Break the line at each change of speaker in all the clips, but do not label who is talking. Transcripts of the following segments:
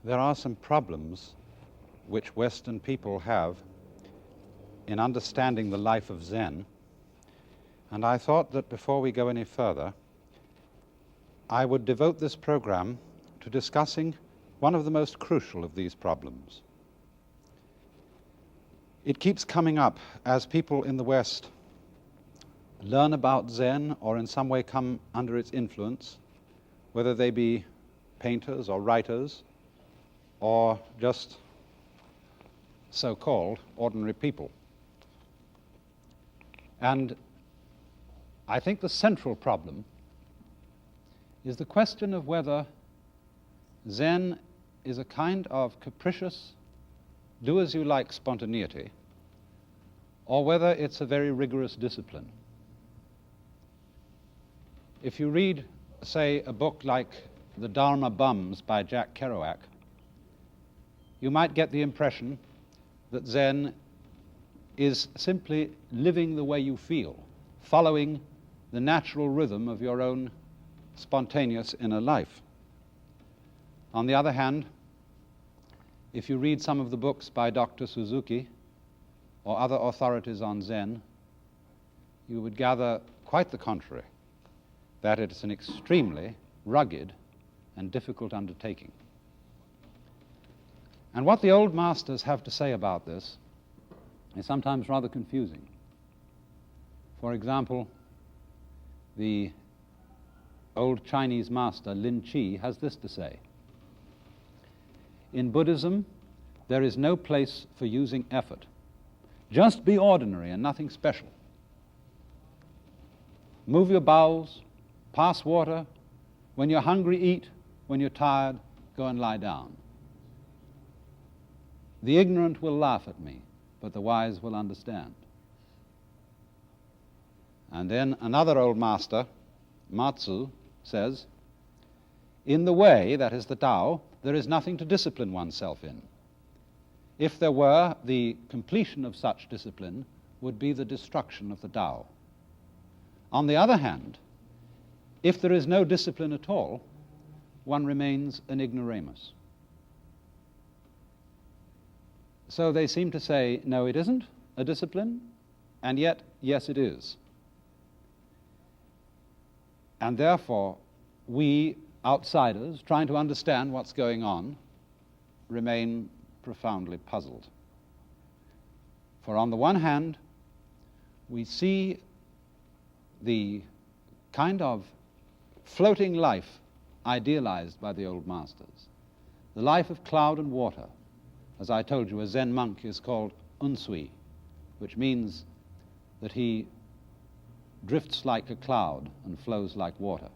There are some problems which Western people have in understanding the life of Zen, and I thought that before we go any further, I would devote this program to discussing one of the most crucial of these problems. It keeps coming up as people in the West learn about Zen or in some way come under its influence, whether they be painters or writers or just so-called ordinary people. And I think the central problem is the question of whether Zen is a kind of capricious, do-as-you-like spontaneity, or whether it's a very rigorous discipline. If you read, say, a book like The Dharma Bums by Jack Kerouac, you might get the impression that Zen is simply living the way you feel, following the natural rhythm of your own spontaneous inner life. On the other hand, if you read some of the books by Dr. Suzuki or other authorities on Zen, you would gather quite the contrary, that it is an extremely rugged and difficult undertaking. And what the old masters have to say about this is sometimes rather confusing. For example, the old Chinese master Lin Chi has this to say: in Buddhism, there is no place for using effort. Just be ordinary and nothing special. Move your bowels, pass water. When you're hungry, eat. When you're tired, go and lie down. The ignorant will laugh at me, but the wise will understand. And then another old master, Matsu, says, in the way, that is the Tao, there is nothing to discipline oneself in. If there were, the completion of such discipline would be the destruction of the Tao. On the other hand, if there is no discipline at all, one remains an ignoramus. So they seem to say, no, it isn't a discipline, and yet, yes, it is. And therefore, we outsiders, trying to understand what's going on, remain profoundly puzzled. For on the one hand, we see the kind of floating life idealized by the old masters, the life of cloud and water. As I told you, a Zen monk is called unsui, which means that he drifts like a cloud and flows like water.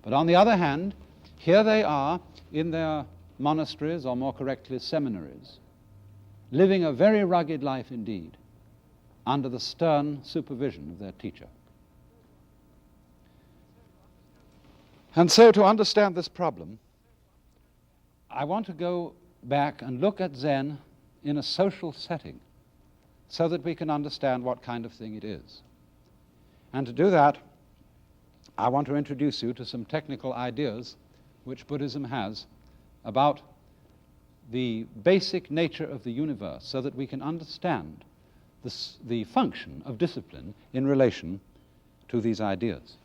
But on the other hand, here they are in their monasteries, or more correctly, seminaries, living a very rugged life indeed, under the stern supervision of their teacher. And so to understand this problem, I want to go back and look at Zen in a social setting so that we can understand what kind of thing it is. And to do that, I want to introduce you to some technical ideas which Buddhism has about the basic nature of the universe so that we can understand the function of discipline in relation to these ideas.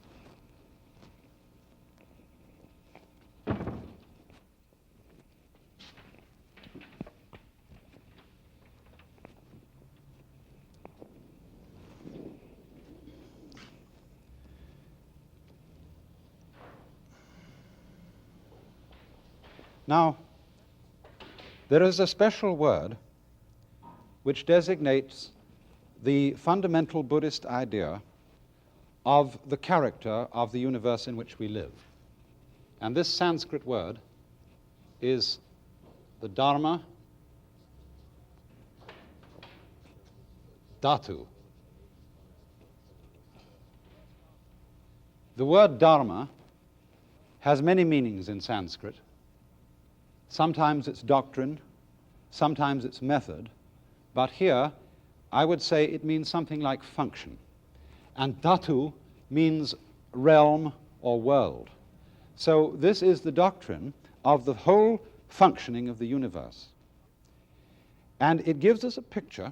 Now, there is a special word which designates the fundamental Buddhist idea of the character of the universe in which we live. And this Sanskrit word is the Dharma Dhatu. The word Dharma has many meanings in Sanskrit. Sometimes it's doctrine, sometimes it's method, but here I would say it means something like function. And Dhatu means realm or world. So this is the doctrine of the whole functioning of the universe. And it gives us a picture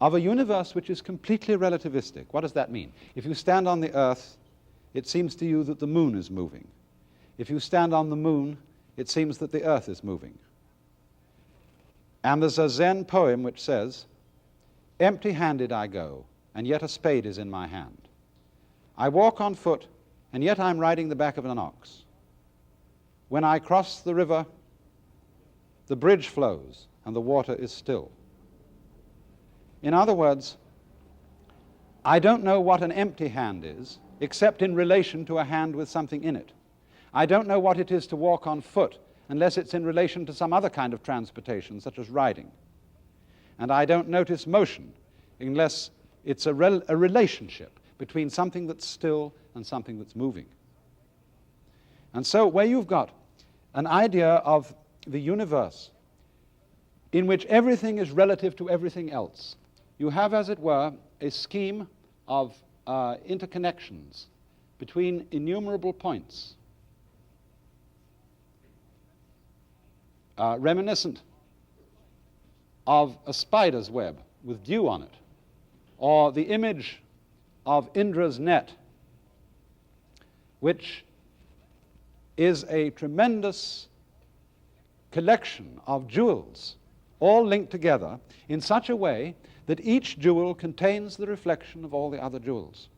of a universe which is completely relativistic. What does that mean? If you stand on the earth, it seems to you that the moon is moving. If you stand on the moon, it seems that the earth is moving. And there's a Zen poem which says, "Empty-handed I go, and yet a spade is in my hand. I walk on foot, and yet I'm riding the back of an ox. When I cross the river, the bridge flows, and the water is still." In other words, I don't know what an empty hand is, except in relation to a hand with something in it. I don't know what it is to walk on foot, unless it's in relation to some other kind of transportation, such as riding. And I don't notice motion, unless it's a relationship between something that's still and something that's moving. And so where you've got an idea of the universe in which everything is relative to everything else, you have, as it were, a scheme of interconnections between innumerable points, reminiscent of a spider's web with dew on it, or the image of Indra's net, which is a tremendous collection of jewels, all linked together in such a way that each jewel contains the reflection of all the other jewels.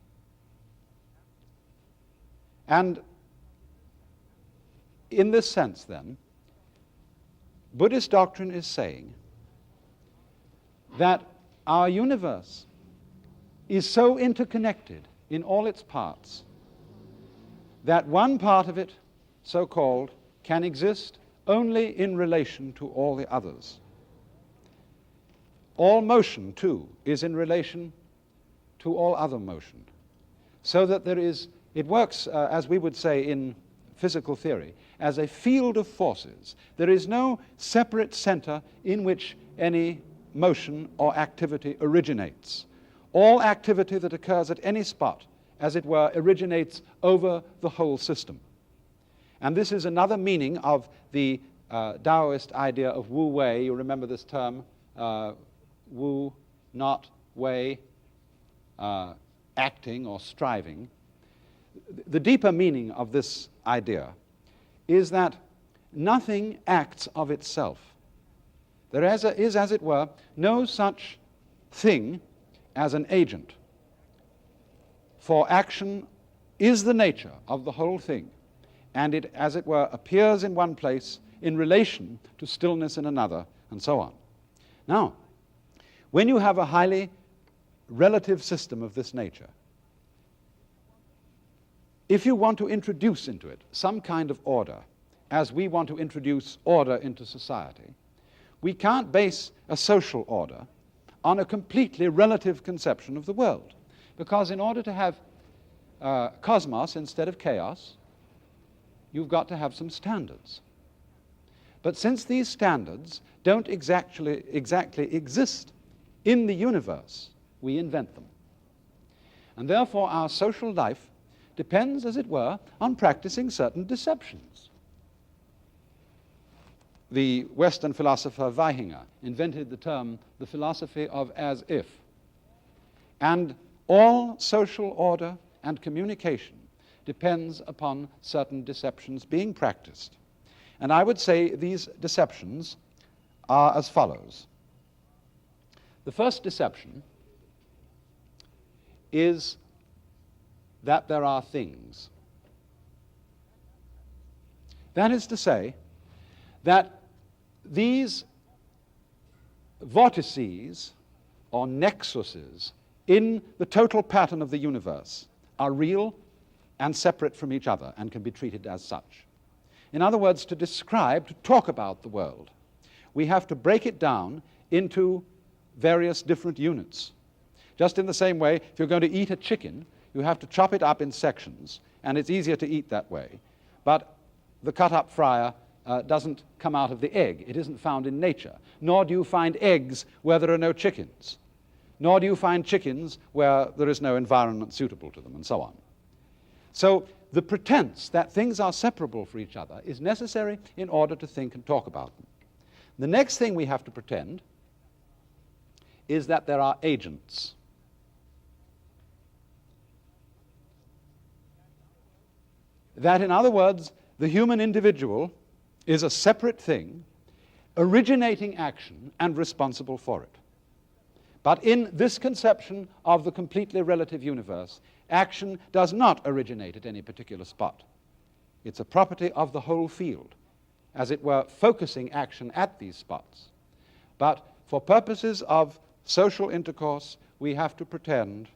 And in this sense, then, Buddhist doctrine is saying that our universe is so interconnected in all its parts that one part of it, so-called, can exist only in relation to all the others. All motion, too, is in relation to all other motion. So that there is, it works, as we would say in physical theory, as a field of forces. There is no separate center in which any motion or activity originates. All activity that occurs at any spot, as it were, originates over the whole system. And this is another meaning of the Taoist idea of Wu Wei. You remember this term, Wu, not Wei, acting or striving. The deeper meaning of this idea is that nothing acts of itself. There is, as it were, no such thing as an agent. For action is the nature of the whole thing, and it, as it were, appears in one place in relation to stillness in another, and so on. Now, when you have a highly relative system of this nature, if you want to introduce into it some kind of order, as we want to introduce order into society, we can't base a social order on a completely relative conception of the world. Because in order to have cosmos instead of chaos, you've got to have some standards. But since these standards don't exactly exist in the universe, we invent them. And therefore our social life depends, as it were, on practicing certain deceptions. The Western philosopher Weihinger invented the term, the philosophy of as if. And all social order and communication depends upon certain deceptions being practiced. And I would say these deceptions are as follows. The first deception is that there are things. That is to say, that these vortices or nexuses in the total pattern of the universe are real and separate from each other and can be treated as such. In other words, to describe, to talk about the world, we have to break it down into various different units. Just in the same way, if you're going to eat a chicken, you have to chop it up in sections, and it's easier to eat that way. But the cut-up fryer doesn't come out of the egg. It isn't found in nature. Nor do you find eggs where there are no chickens. Nor do you find chickens where there is no environment suitable to them, and so on. So the pretense that things are separable from each other is necessary in order to think and talk about them. The next thing we have to pretend is that there are agents. That, in other words, the human individual is a separate thing, originating action and responsible for it. But in this conception of the completely relative universe, action does not originate at any particular spot. It's a property of the whole field, as it were, focusing action at these spots. But for purposes of social intercourse, we have to pretend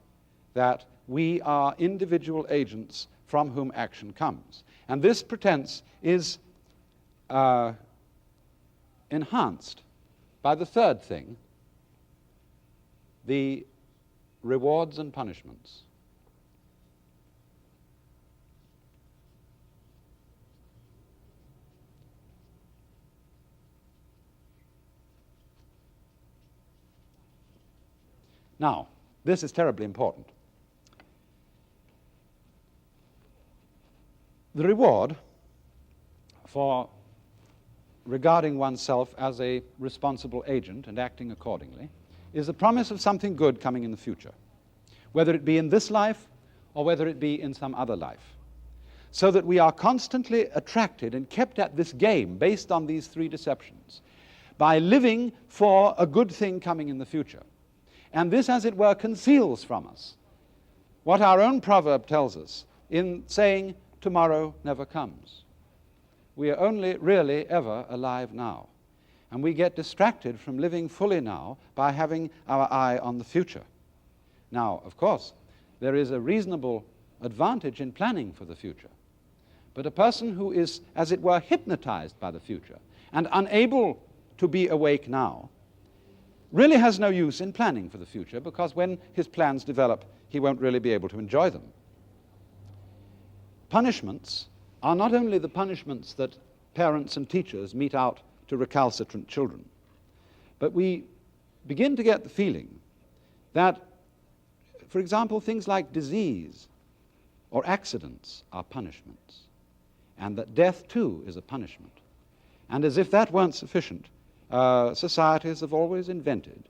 that we are individual agents from whom action comes. And this pretense is enhanced by the third thing, the rewards and punishments. Now, this is terribly important. The reward for regarding oneself as a responsible agent and acting accordingly is the promise of something good coming in the future, whether it be in this life or whether it be in some other life, so that we are constantly attracted and kept at this game based on these three deceptions by living for a good thing coming in the future. And this, as it were, conceals from us what our own proverb tells us in saying, tomorrow never comes. We are only really ever alive now. And we get distracted from living fully now by having our eye on the future. Now, of course, there is a reasonable advantage in planning for the future. But a person who is, as it were, hypnotized by the future and unable to be awake now really has no use in planning for the future, because when his plans develop, he won't really be able to enjoy them. Punishments are not only the punishments that parents and teachers mete out to recalcitrant children, but we begin to get the feeling that, for example, things like disease or accidents are punishments, and that death too is a punishment. And as if that weren't sufficient, societies have always invented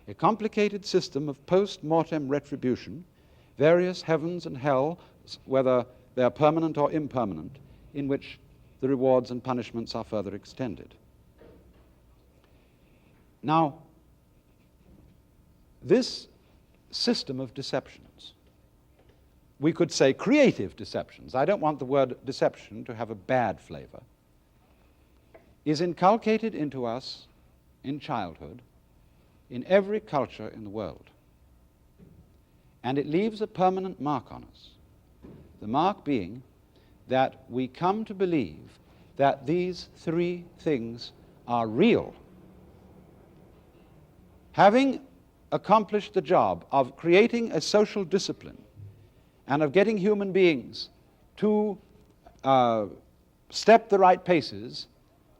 a complicated system of post-mortem retribution, various heavens and hell, whether they are permanent or impermanent, in which the rewards and punishments are further extended. Now, this system of deceptions, we could say creative deceptions, I don't want the word deception to have a bad flavor, is inculcated into us in childhood in every culture in the world. And it leaves a permanent mark on us. The mark being that we come to believe that these three things are real. Having accomplished the job of creating a social discipline and of getting human beings to step the right paces,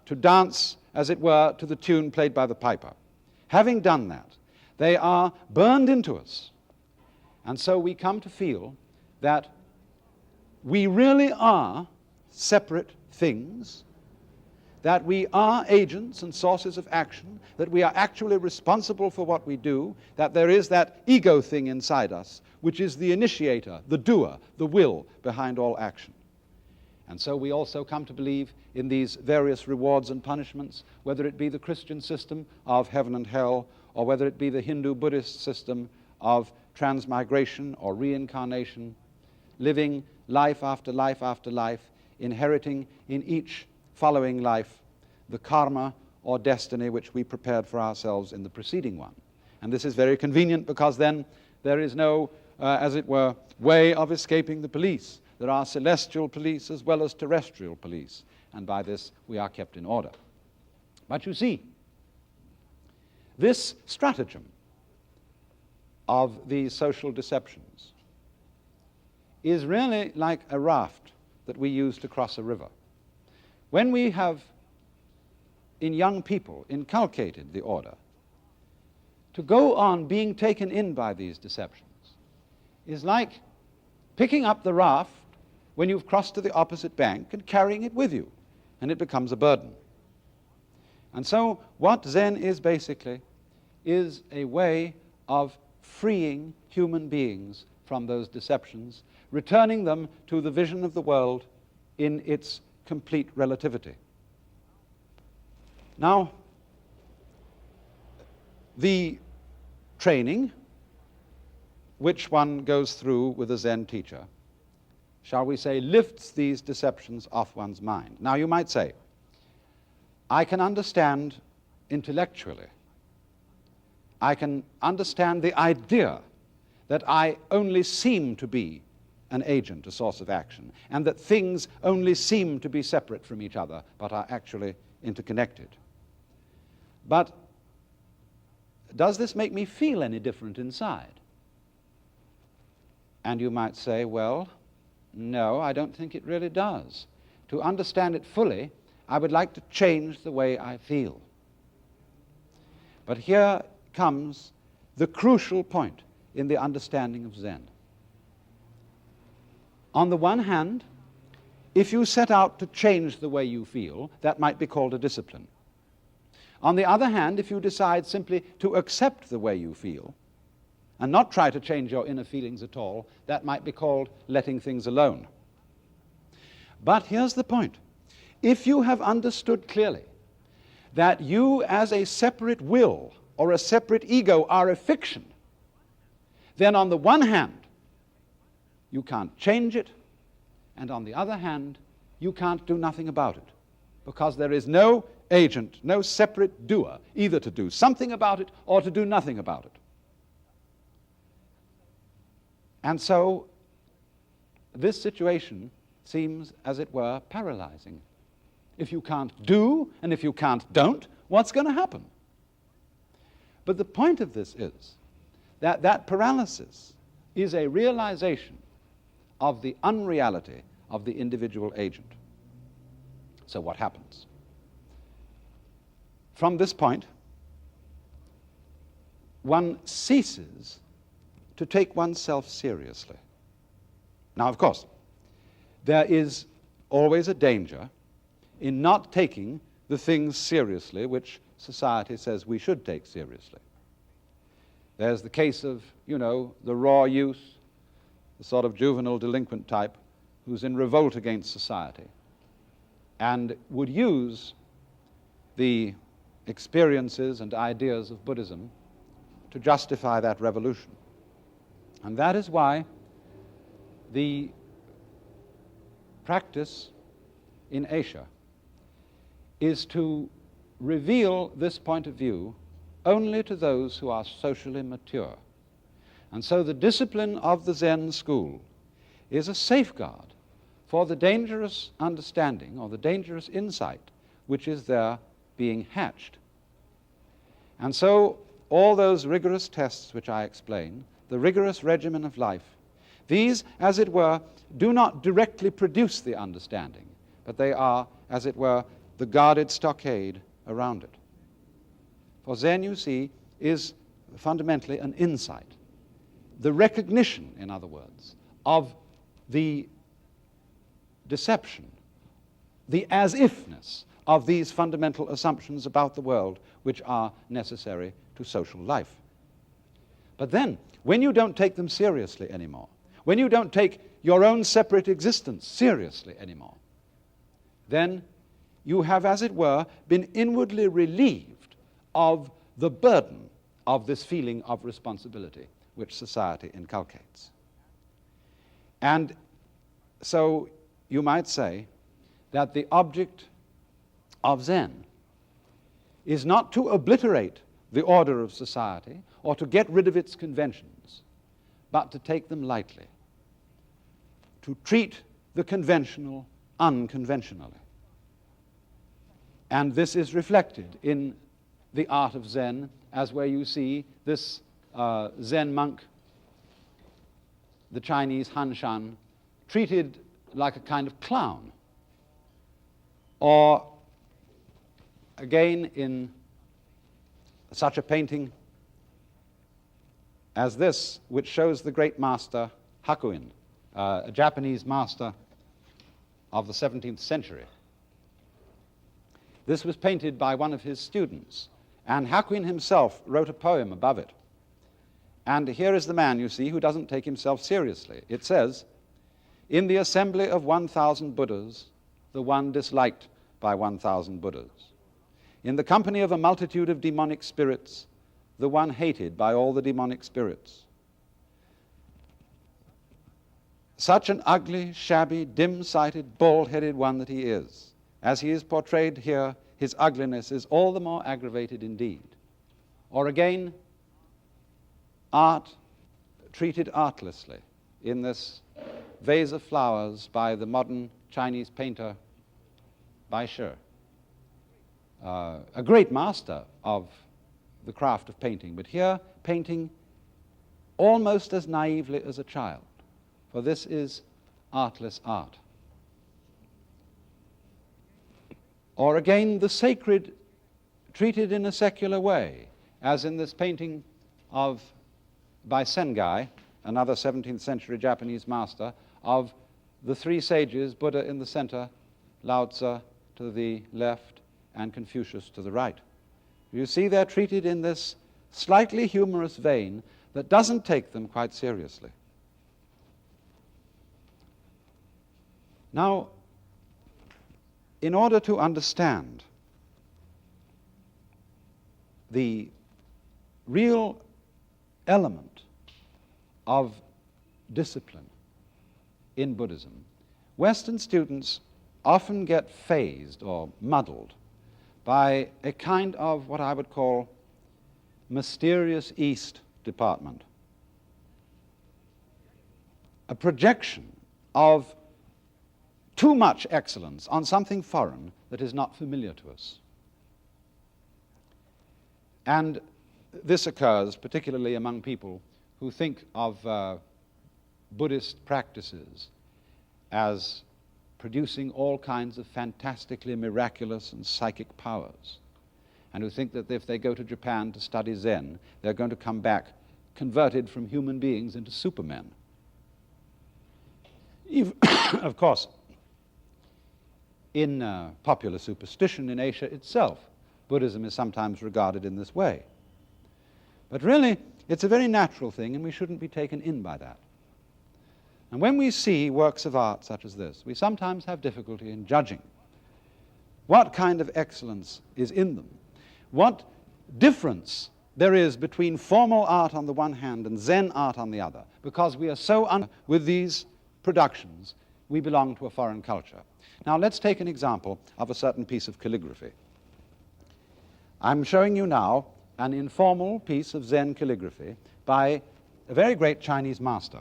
to dance, as it were, to the tune played by the piper. Having done that, they are burned into us. And so we come to feel that we really are separate things, that we are agents and sources of action, that we are actually responsible for what we do, that there is that ego thing inside us, which is the initiator, the doer, the will behind all action. And so we also come to believe in these various rewards and punishments, whether it be the Christian system of heaven and hell, or whether it be the Hindu-Buddhist system of transmigration or reincarnation, living life after life after life, inheriting in each following life the karma or destiny which we prepared for ourselves in the preceding one. And this is very convenient because then there is no, as it were, way of escaping the police. There are celestial police as well as terrestrial police, and by this we are kept in order. But you see, this stratagem of these social deceptions is really like a raft that we use to cross a river. When we have, in young people, inculcated the order, to go on being taken in by these deceptions is like picking up the raft when you've crossed to the opposite bank and carrying it with you, and it becomes a burden. And so what Zen is basically is a way of freeing human beings from those deceptions, returning them to the vision of the world in its complete relativity. Now, the training which one goes through with a Zen teacher, shall we say, lifts these deceptions off one's mind. Now, you might say, I can understand intellectually, I can understand the idea that I only seem to be an agent, a source of action, and that things only seem to be separate from each other, but are actually interconnected. But does this make me feel any different inside? And you might say, well, no, I don't think it really does. To understand it fully, I would like to change the way I feel. But here comes the crucial point in the understanding of Zen. On the one hand, if you set out to change the way you feel, that might be called a discipline. On the other hand, if you decide simply to accept the way you feel and not try to change your inner feelings at all, that might be called letting things alone. But here's the point. If you have understood clearly that you as a separate will or a separate ego are a fiction, then on the one hand, you can't change it, and on the other hand, you can't do nothing about it, because there is no agent, no separate doer, either to do something about it or to do nothing about it. And so this situation seems, as it were, paralyzing. If you can't do, and if you don't, what's going to happen? But the point of this is that that paralysis is a realization of the unreality of the individual agent. So what happens? From this point, one ceases to take oneself seriously. Now, of course, there is always a danger in not taking the things seriously which society says we should take seriously. There's the case of, the raw youth, the sort of juvenile delinquent type who's in revolt against society and would use the experiences and ideas of Buddhism to justify that revolution. And that is why the practice in Asia is to reveal this point of view only to those who are socially mature. And so the discipline of the Zen school is a safeguard for the dangerous understanding or the dangerous insight which is there being hatched. And so all those rigorous tests which I explain, the rigorous regimen of life, these, as it were, do not directly produce the understanding, but they are, as it were, the guarded stockade around it. For Zen, you see, is fundamentally an insight. The recognition, in other words, of the deception, the as-ifness of these fundamental assumptions about the world which are necessary to social life. But then, when you don't take them seriously anymore, when you don't take your own separate existence seriously anymore, then you have, as it were, been inwardly relieved of the burden of this feeling of responsibility which society inculcates. And so you might say that the object of Zen is not to obliterate the order of society or to get rid of its conventions, but to take them lightly, to treat the conventional unconventionally. And this is reflected in the art of Zen, as where you see this Zen monk, the Chinese Han Shan, treated like a kind of clown. Or again in such a painting as this, which shows the great master Hakuin, a Japanese master of the 17th century. This was painted by one of his students, and Hakuin himself wrote a poem above it. And here is the man, you see, who doesn't take himself seriously. It says, "In the assembly of 1,000 Buddhas, the one disliked by 1,000 Buddhas. In the company of a multitude of demonic spirits, the one hated by all the demonic spirits. Such an ugly, shabby, dim-sighted, bald-headed one that he is. As he is portrayed here, his ugliness is all the more aggravated indeed." Or again, art treated artlessly in this vase of flowers by the modern Chinese painter Bai Shi, a great master of the craft of painting, but here painting almost as naively as a child, for this is artless art. Or again, the sacred treated in a secular way, as in this painting by Sengai, another 17th century Japanese master, of the three sages, Buddha in the center, Lao Tzu to the left, and Confucius to the right. You see, they're treated in this slightly humorous vein that doesn't take them quite seriously. Now, in order to understand the real element of discipline in Buddhism, Western students often get phased or muddled by a kind of what I would call mysterious East department, a projection of too much excellence on something foreign that is not familiar to us. And this occurs particularly among people who think of Buddhist practices as producing all kinds of fantastically miraculous and psychic powers, and who think that if they go to Japan to study Zen, they're going to come back converted from human beings into supermen. Of course, in popular superstition in Asia itself, Buddhism is sometimes regarded in this way. But really, it's a very natural thing, and we shouldn't be taken in by that. And when we see works of art such as this, we sometimes have difficulty in judging what kind of excellence is in them, what difference there is between formal art on the one hand and Zen art on the other, because we are so with these productions, we belong to a foreign culture. Now let's take an example of a certain piece of calligraphy. I'm showing you now an informal piece of Zen calligraphy by a very great Chinese master.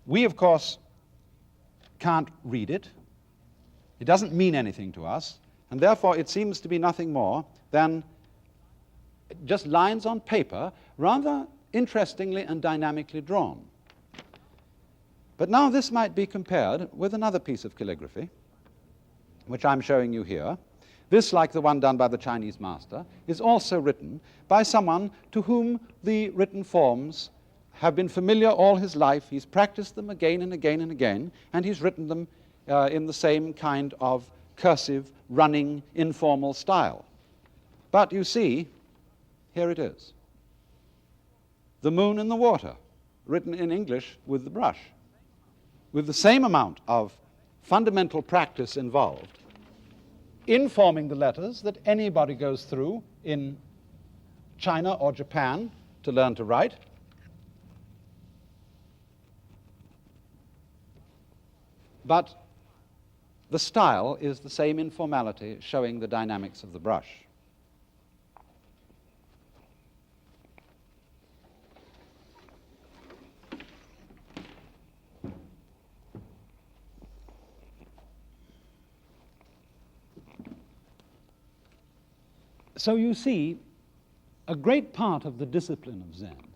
We, of course, can't read it. It doesn't mean anything to us, and therefore it seems to be nothing more than just lines on paper, rather interestingly and dynamically drawn. But now this might be compared with another piece of calligraphy, which I'm showing you here. This, like the one done by the Chinese master, is also written by someone to whom the written forms have been familiar all his life. He's practiced them again and again and again, and he's written them in the same kind of cursive, running, informal style. But you see, here it is. The moon and the water, written in English with the brush, with the same amount of fundamental practice involved in forming the letters that anybody goes through in China or Japan to learn to write. But the style is the same informality, showing the dynamics of the brush. So you see, a great part of the discipline of Zen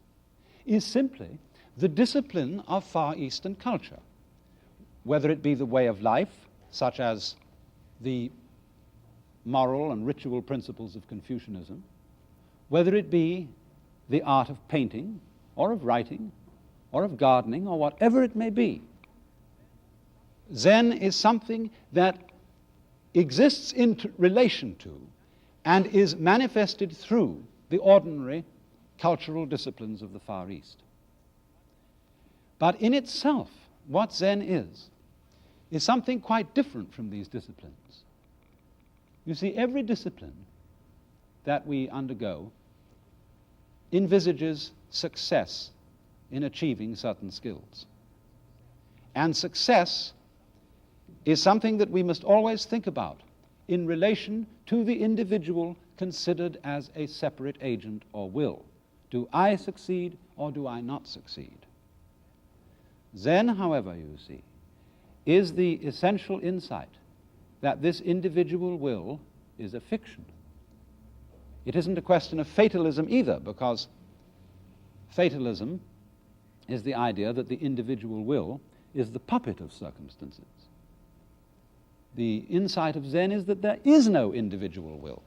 is simply the discipline of Far Eastern culture, whether it be the way of life, such as the moral and ritual principles of Confucianism, whether it be the art of painting, or of writing, or of gardening, or whatever it may be. Zen is something that exists in relation to and is manifested through the ordinary cultural disciplines of the Far East. But in itself, what Zen is something quite different from these disciplines. You see, every discipline that we undergo envisages success in achieving certain skills. And success is something that we must always think about in relation to the individual considered as a separate agent or will. Do I succeed or do I not succeed? Zen, however, you see, is the essential insight that this individual will is a fiction. It isn't a question of fatalism either, because fatalism is the idea that the individual will is the puppet of circumstances. The insight of Zen is that there is no individual will.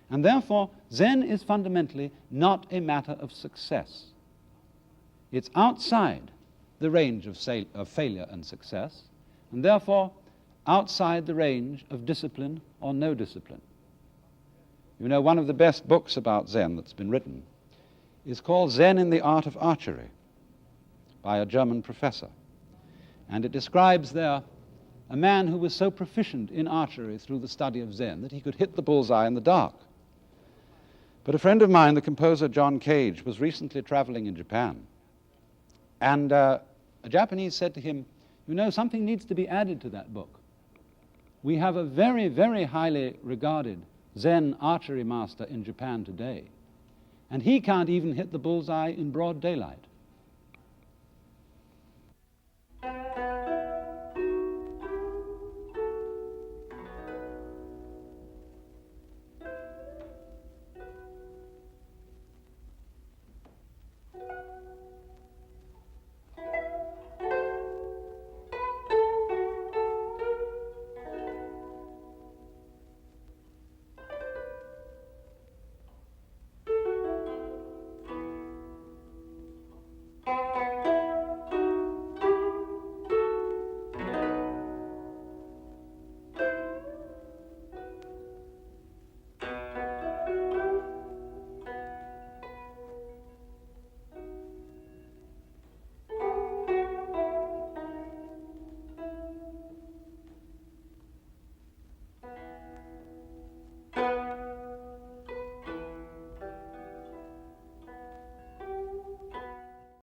And therefore, Zen is fundamentally not a matter of success. It's outside the range of failure and success, and therefore outside the range of discipline or no discipline. You know, one of the best books about Zen that's been written is called Zen in the Art of Archery by a German professor. And it describes there a man who was so proficient in archery through the study of Zen that he could hit the bullseye in the dark. But a friend of mine, the composer John Cage, was recently traveling in Japan. And a Japanese said to him, you know, something needs to be added to that book. We have a very, very highly regarded Zen archery master in Japan today, and he can't even hit the bullseye in broad daylight.